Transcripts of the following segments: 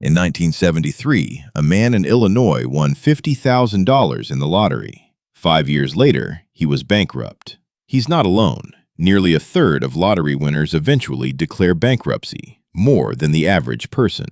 In 1973, a man in Illinois won $50,000 in the lottery. 5 years later, he was bankrupt. He's not alone. Nearly a third of lottery winners eventually declare bankruptcy, more than the average person.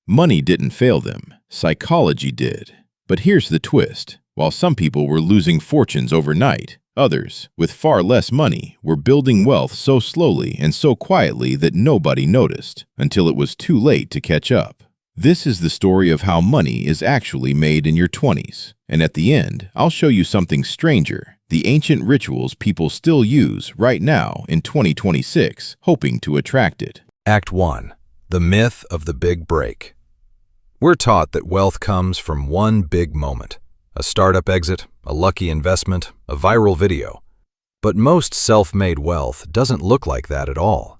Money didn't fail them, psychology did. But here's the twist. While some people were losing fortunes overnight, others, with far less money, were building wealth so slowly and so quietly that nobody noticed, until it was too late to catch up. This is the story of how money is actually made in your 20s. And at the end, I'll show you something stranger, the ancient rituals people still use right now in 2026, hoping to attract it. Act 1. The myth of the big break. We're taught that wealth comes from one big moment. A startup exit, a lucky investment, a viral video. But most self-made wealth doesn't look like that at all.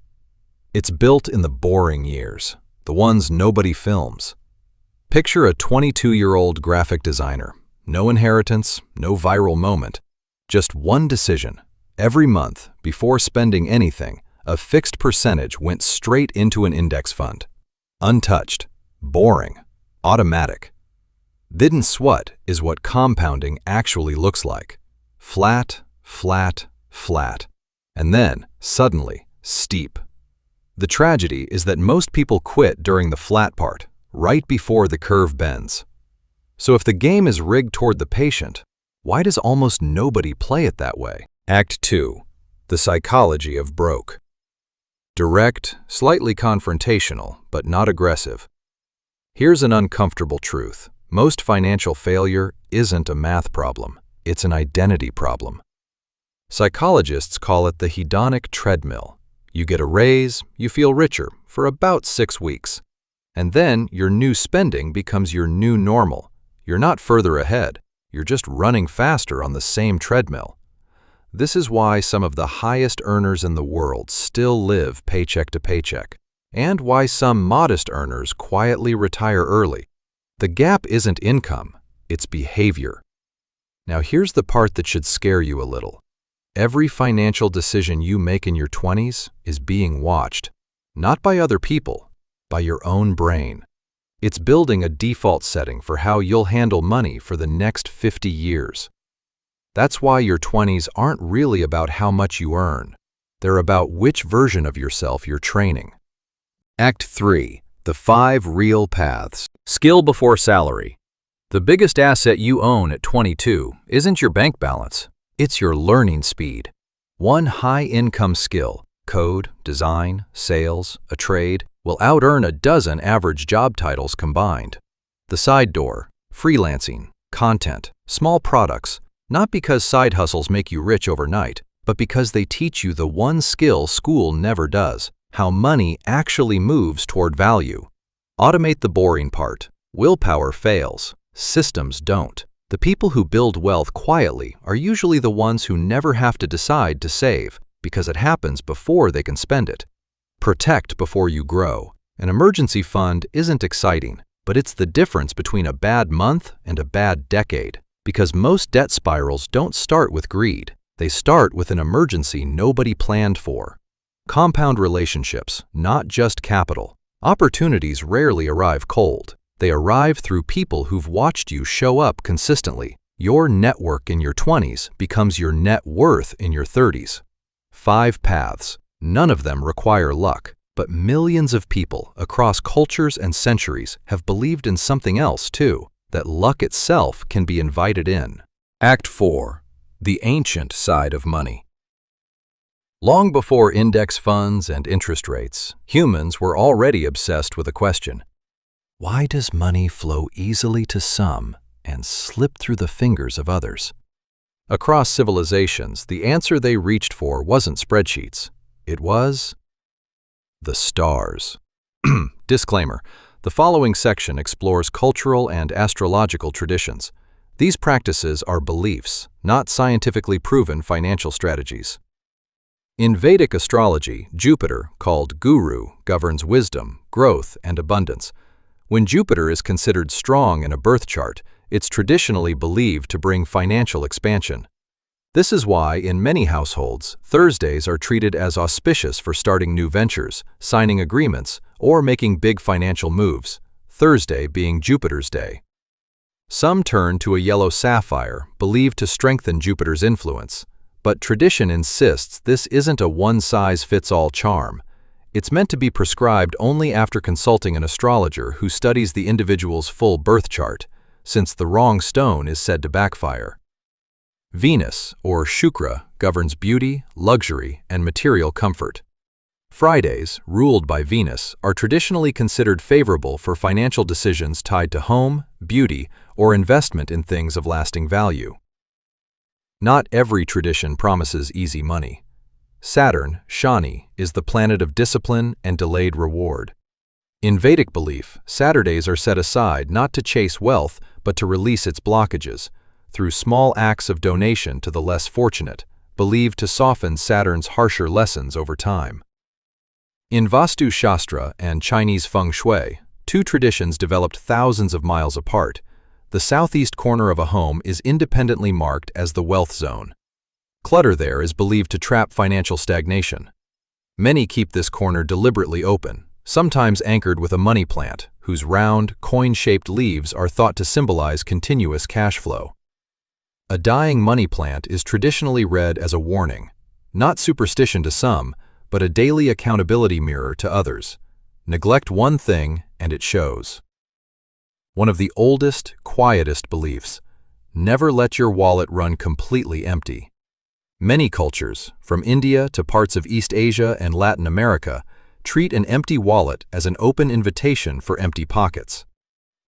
It's built in the boring years, the ones nobody films. Picture a 22-year-old graphic designer. No inheritance, no viral moment. Just one decision. Every month, before spending anything, a fixed percentage went straight into an index fund. Untouched, boring, automatic. Didn't sweat is what compounding actually looks like. Flat, flat, flat. And then, suddenly, steep. The tragedy is that most people quit during the flat part, right before the curve bends. So if the game is rigged toward the patient, why does almost nobody play it that way? Act 2. The psychology of broke. Direct, slightly confrontational, but not aggressive. Here's an uncomfortable truth. Most financial failure isn't a math problem. It's an identity problem. Psychologists call it the hedonic treadmill. You get a raise, you feel richer for about 6 weeks. And then your new spending becomes your new normal. You're not further ahead. You're just running faster on the same treadmill. This is why some of the highest earners in the world still live paycheck to paycheck, and why some modest earners quietly retire early. The gap isn't income, it's behavior. Now here's the part that should scare you a little. Every financial decision you make in your 20s is being watched, not by other people, by your own brain. It's building a default setting for how you'll handle money for the next 50 years. That's why your 20s aren't really about how much you earn. They're about which version of yourself you're training. Act 3. The 5 real paths. Skill before salary. The biggest asset you own at 22 isn't your bank balance. It's your learning speed. One high-income skill, code, design, sales, a trade, will out-earn a dozen average job titles combined. The side door, freelancing, content, small products, not because side hustles make you rich overnight, but because they teach you the one skill school never does, how money actually moves toward value. Automate the boring part. Willpower fails. Systems don't. The people who build wealth quietly are usually the ones who never have to decide to save, because it happens before they can spend it. Protect before you grow. An emergency fund isn't exciting, but it's the difference between a bad month and a bad decade, because most debt spirals don't start with greed. They start with an emergency nobody planned for. Compound relationships, not just capital. Opportunities rarely arrive cold. They arrive through people who've watched you show up consistently. Your network in your 20s becomes your net worth in your 30s. 5 paths. None of them require luck, but millions of people across cultures and centuries have believed in something else too, that luck itself can be invited in. Act 4. The ancient side of money. Long before index funds and interest rates, humans were already obsessed with a question. Why does money flow easily to some and slip through the fingers of others? Across civilizations, the answer they reached for wasn't spreadsheets. It was the stars. Disclaimer: the following section explores cultural and astrological traditions. These practices are beliefs, not scientifically proven financial strategies. In Vedic astrology, Jupiter, called Guru, governs wisdom, growth, and abundance. When Jupiter is considered strong in a birth chart, it's traditionally believed to bring financial expansion. This is why, in many households, Thursdays are treated as auspicious for starting new ventures, signing agreements, or making big financial moves. Thursday being Jupiter's day. Some turn to a yellow sapphire, believed to strengthen Jupiter's influence, but tradition insists this isn't a one-size-fits-all charm. It's meant to be prescribed only after consulting an astrologer who studies the individual's full birth chart, since the wrong stone is said to backfire. Venus, or Shukra, governs beauty, luxury, and material comfort. Fridays, ruled by Venus, are traditionally considered favorable for financial decisions tied to home, beauty, or investment in things of lasting value. Not every tradition promises easy money. Saturn, Shani, is the planet of discipline and delayed reward. In Vedic belief, Saturdays are set aside not to chase wealth, but to release its blockages, through small acts of donation to the less fortunate, believed to soften Saturn's harsher lessons over time. In Vastu Shastra and Chinese Feng Shui, two traditions developed thousands of miles apart. The southeast corner of a home is independently marked as the wealth zone. Clutter there is believed to trap financial stagnation. Many keep this corner deliberately open, sometimes anchored with a money plant, whose round, coin-shaped leaves are thought to symbolize continuous cash flow. A dying money plant is traditionally read as a warning, not superstition to some, but a daily accountability mirror to others. Neglect one thing and it shows. One of the oldest, quietest beliefs: never let your wallet run completely empty. Many cultures, from India to parts of East Asia and Latin America, treat an empty wallet as an open invitation for empty pockets.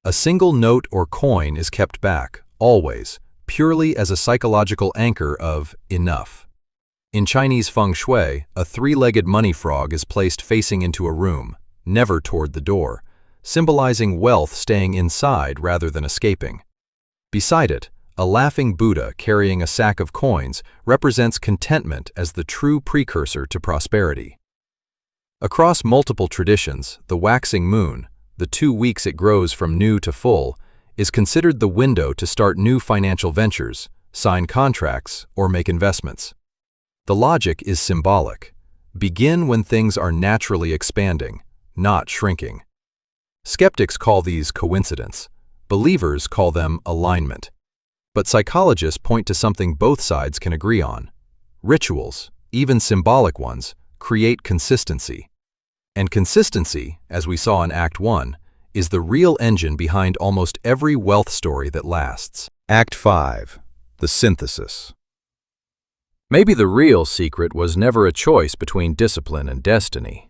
A single note or coin is kept back, always, purely as a psychological anchor of enough. In Chinese Feng Shui, a three-legged money frog is placed facing into a room, never toward the door, symbolizing wealth staying inside rather than escaping. Beside it, a laughing Buddha carrying a sack of coins represents contentment as the true precursor to prosperity. Across multiple traditions, the waxing moon, the 2 weeks it grows from new to full, is considered the window to start new financial ventures, sign contracts, or make investments. The logic is symbolic. Begin when things are naturally expanding, not shrinking. Skeptics call these coincidence. Believers call them alignment. But psychologists point to something both sides can agree on. Rituals, even symbolic ones, create consistency. And consistency, as we saw in Act 1, is the real engine behind almost every wealth story that lasts. Act 5. The synthesis. Maybe the real secret was never a choice between discipline and destiny.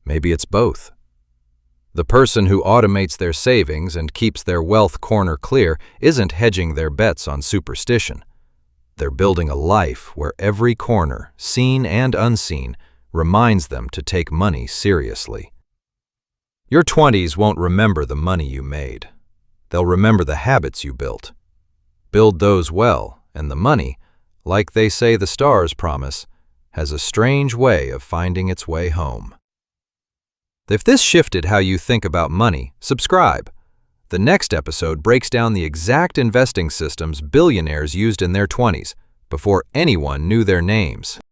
Maybe it's both. The person who automates their savings and keeps their wealth corner clear isn't hedging their bets on superstition. They're building a life where every corner, seen and unseen, reminds them to take money seriously. Your 20s won't remember the money you made. They'll remember the habits you built. Build those well, and the money, like they say the stars promise, has a strange way of finding its way home. If this shifted how you think about money, subscribe. The next episode breaks down the exact investing systems billionaires used in their 20s, before anyone knew their names.